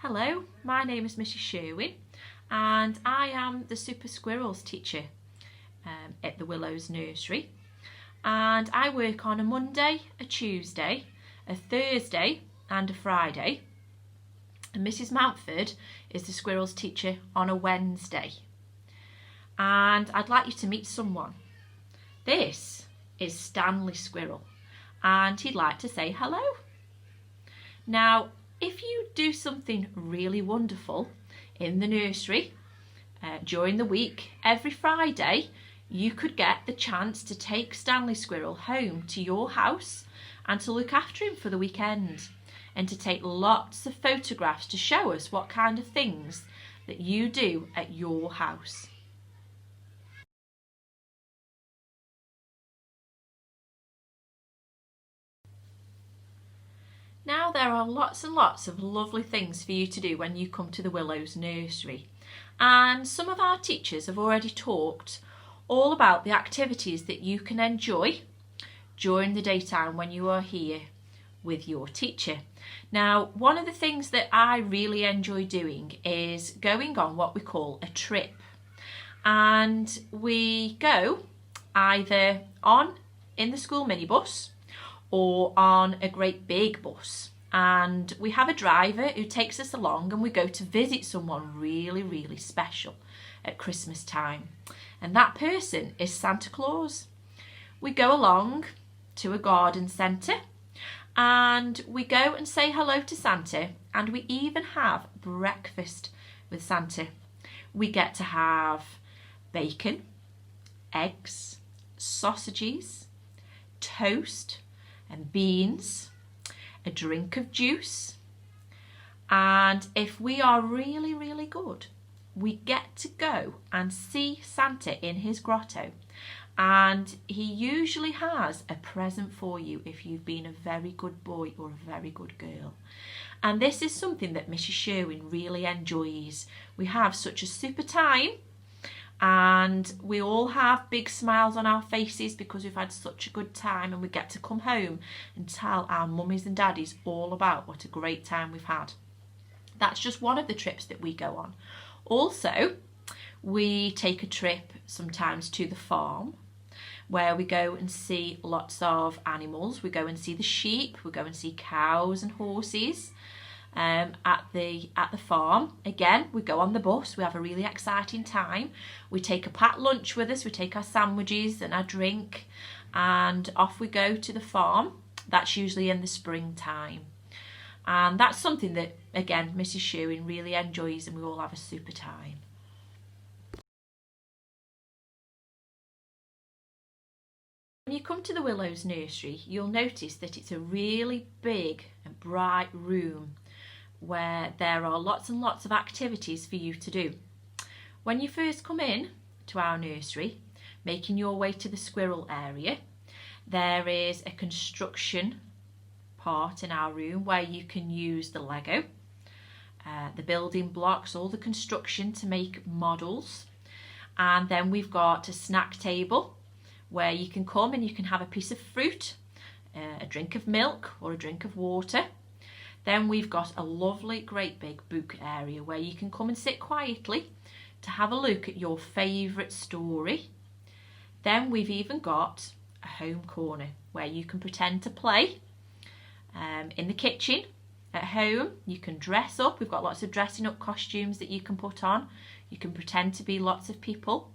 Hello, my name is Mrs. Sherwin and I am the Super Squirrels teacher at the Willows nursery, and I work on a Monday, a Tuesday, a Thursday and a Friday, and Mrs. Mountford is the Squirrels teacher on a Wednesday. And I'd like you to meet someone. This is Stanley Squirrel and he'd like to say hello. Now, if you do something really wonderful in the nursery during the week, every Friday, you could get the chance to take Stanley Squirrel home to your house and to look after him for the weekend and to take lots of photographs to show us what kind of things that you do at your house. Now there are lots and lots of lovely things for you to do when you come to the Willows nursery, and some of our teachers have already talked all about the activities that you can enjoy during the daytime when you are here with your teacher. Now, one of the things that I really enjoy doing is going on what we call a trip, and we go either in the school minibus or on a great big bus, and we have a driver who takes us along and we go to visit someone really special at Christmas time, and that person is Santa Claus. We go along to a garden centre and we go and say hello to Santa, and we even have breakfast with Santa. We get to have bacon, eggs, sausages, toast and beans, a drink of juice, and if we are really good, we get to go and see Santa in his grotto, and he usually has a present for you if you've been a very good boy or a very good girl. And this is something that Mrs. Sherwin really enjoys. We have such a super time, and we all have big smiles on our faces because we've had such a good time, and we get to come home and tell our mummies and daddies all about what a great time we've had. That's just one of the trips that we go on. Also, we take a trip sometimes to the farm where we go and see lots of animals. We go and see the sheep, we go and see cows and horses. At the farm. Again, we go on the bus, we have a really exciting time. We take a packed lunch with us, we take our sandwiches and our drink, and off we go to the farm. That's usually in the springtime, and that's something that, again, Mrs. Sherwin really enjoys, and we all have a super time. When you come to the Willows nursery, you'll notice that it's a really big and bright room where there are lots and lots of activities for you to do. When you first come in to our nursery, making your way to the squirrel area, there is a construction part in our room where you can use the Lego, the building blocks, all the construction to make models. And then we've got a snack table where you can come and you can have a piece of fruit, a drink of milk or a drink of water. Then we've got a lovely great big book area where you can come and sit quietly to have a look at your favourite story. Then we've even got a home corner where you can pretend to play. In the kitchen at home, you can dress up. We've got lots of dressing up costumes that you can put on. You can pretend to be lots of people.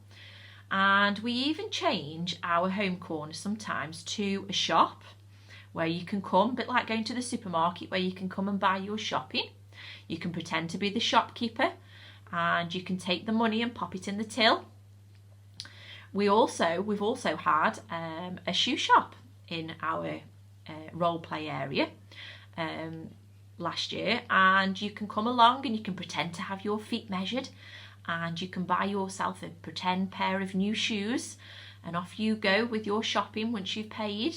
And we even change our home corner sometimes to a shop where you can come, a bit like going to the supermarket, where you can come and buy your shopping. You can pretend to be the shopkeeper and you can take the money and pop it in the till. We've also had a shoe shop in our role play area last year, and you can come along and you can pretend to have your feet measured, and you can buy yourself a pretend pair of new shoes, and off you go with your shopping once you've paid.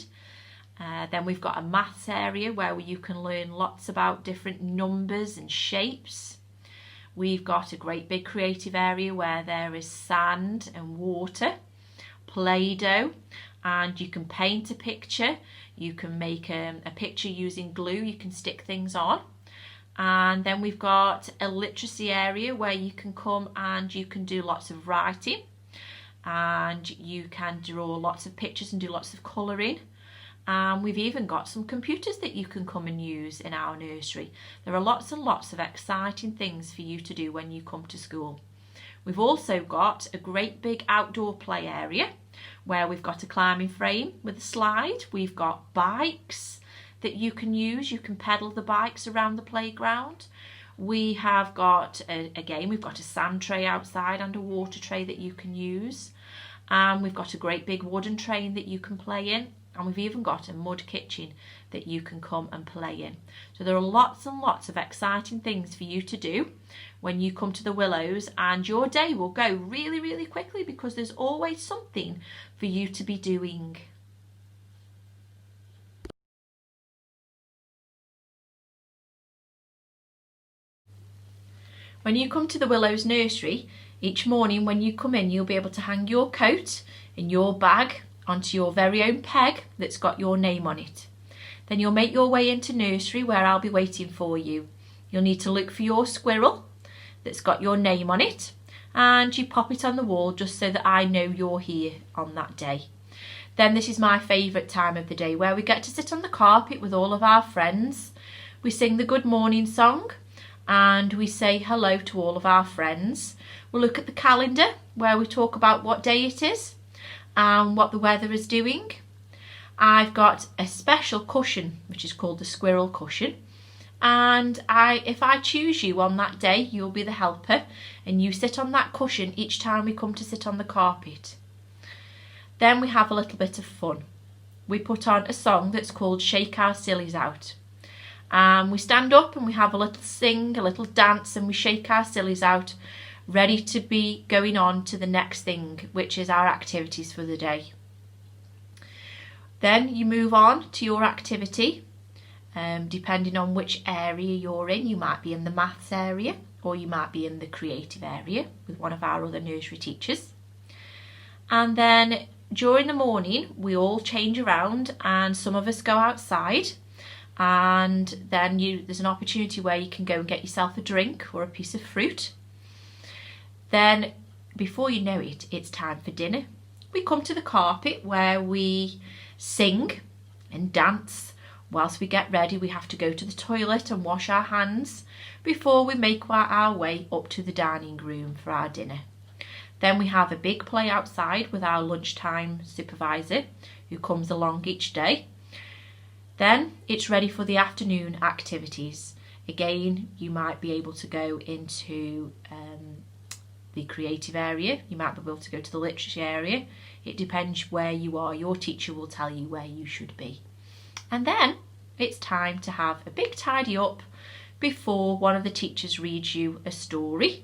Then we've got a maths area where you can learn lots about different numbers and shapes. We've got a great big creative area where there is sand and water, Play-Doh, and you can paint a picture. You can make a picture using glue. You can stick things on. And then we've got a literacy area where you can come and you can do lots of writing, and you can draw lots of pictures and do lots of colouring. And we've even got some computers that you can come and use in our nursery. There are lots and lots of exciting things for you to do when you come to school. We've also got a great big outdoor play area where we've got a climbing frame with a slide. We've got bikes that you can use. You can pedal the bikes around the playground. We have got, we've got a sand tray outside and a water tray that you can use. And we've got a great big wooden train that you can play in. And we've even got a mud kitchen that you can come and play in. So there are lots and lots of exciting things for you to do when you come to the Willows, and your day will go really, really quickly because there's always something for you to be doing. When you come to the Willows nursery, each morning when you come in, you'll be able to hang your coat in your bag onto your very own peg that's got your name on it. Then you'll make your way into nursery where I'll be waiting for you. You'll need to look for your squirrel that's got your name on it, and you pop it on the wall just so that I know you're here on that day. Then this is my favourite time of the day, where we get to sit on the carpet with all of our friends. We sing the good morning song and we say hello to all of our friends. We'll look at the calendar where we talk about what day it is and what the weather is doing. I've got a special cushion which is called the squirrel cushion, and if I choose you on that day, you'll be the helper and you sit on that cushion each time we come to sit on the carpet. Then we have a little bit of fun. We put on a song that's called Shake Our Sillies Out. We stand up and we have a little sing, a little dance, and we shake our sillies out, ready to be going on to the next thing, which is our activities for the day. Then you move on to your activity, depending on which area you're in. You might be in the maths area, or you might be in the creative area with one of our other nursery teachers. And then during the morning, we all change around and some of us go outside, and then there's an opportunity where you can go and get yourself a drink or a piece of fruit. Then before you know it, it's time for dinner. We come to the carpet where we sing and dance. Whilst we get ready, we have to go to the toilet and wash our hands before we make our way up to the dining room for our dinner. Then we have a big play outside with our lunchtime supervisor who comes along each day. Then it's ready for the afternoon activities. Again, you might be able to go into the creative area. You might be able to go to the literacy area. It depends where you are. Your teacher will tell you where you should be. And then it's time to have a big tidy up before one of the teachers reads you a story.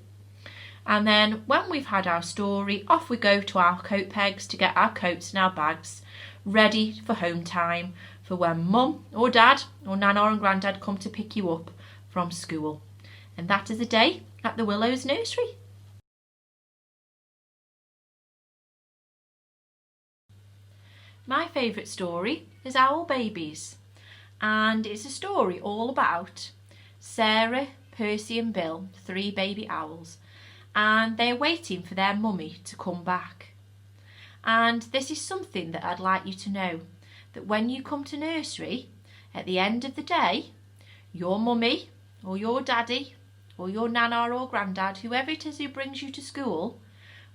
And then when we've had our story, off we go to our coat pegs to get our coats and our bags ready for home time, for when mum or dad or nana and granddad come to pick you up from school. And that is a day at the Willows nursery. My favourite story is Owl Babies, and it's a story all about Sarah, Percy and Bill, 3 baby owls, and they're waiting for their mummy to come back. And this is something that I'd like you to know, that when you come to nursery, at the end of the day, your mummy or your daddy or your nana or granddad, whoever it is who brings you to school,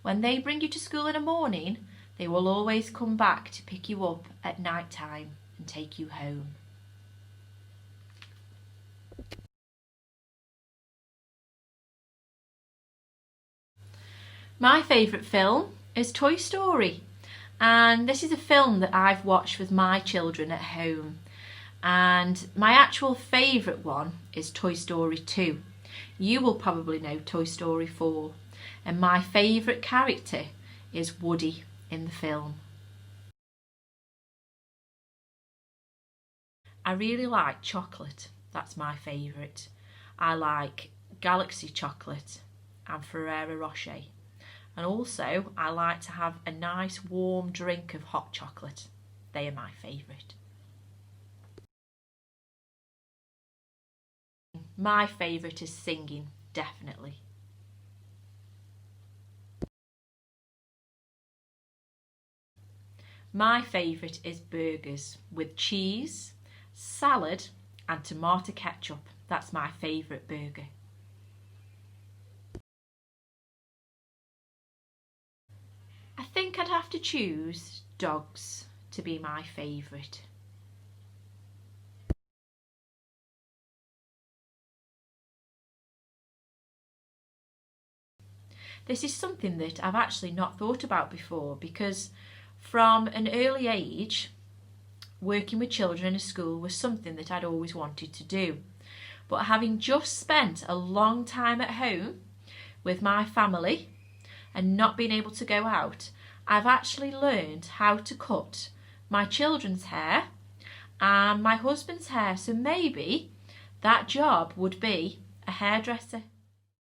when they bring you to school in the morning, they will always come back to pick you up at night time and take you home. My favourite film is Toy Story, and this is a film that I've watched with my children at home, and my actual favourite one is Toy Story 2. You will probably know Toy Story 4, and my favourite character is Woody in the film. I really like chocolate, that's my favourite. I like Galaxy chocolate and Ferrero Rocher. And also I like to have a nice warm drink of hot chocolate. They are my favourite. My favourite is singing, definitely. My favourite is burgers with cheese, salad and tomato ketchup. That's my favourite burger. I think I'd have to choose dogs to be my favourite. This is something that I've actually not thought about before, because from an early age, working with children in a school was something that I'd always wanted to do. But having just spent a long time at home with my family and not being able to go out, I've actually learned how to cut my children's hair and my husband's hair. So maybe that job would be a hairdresser.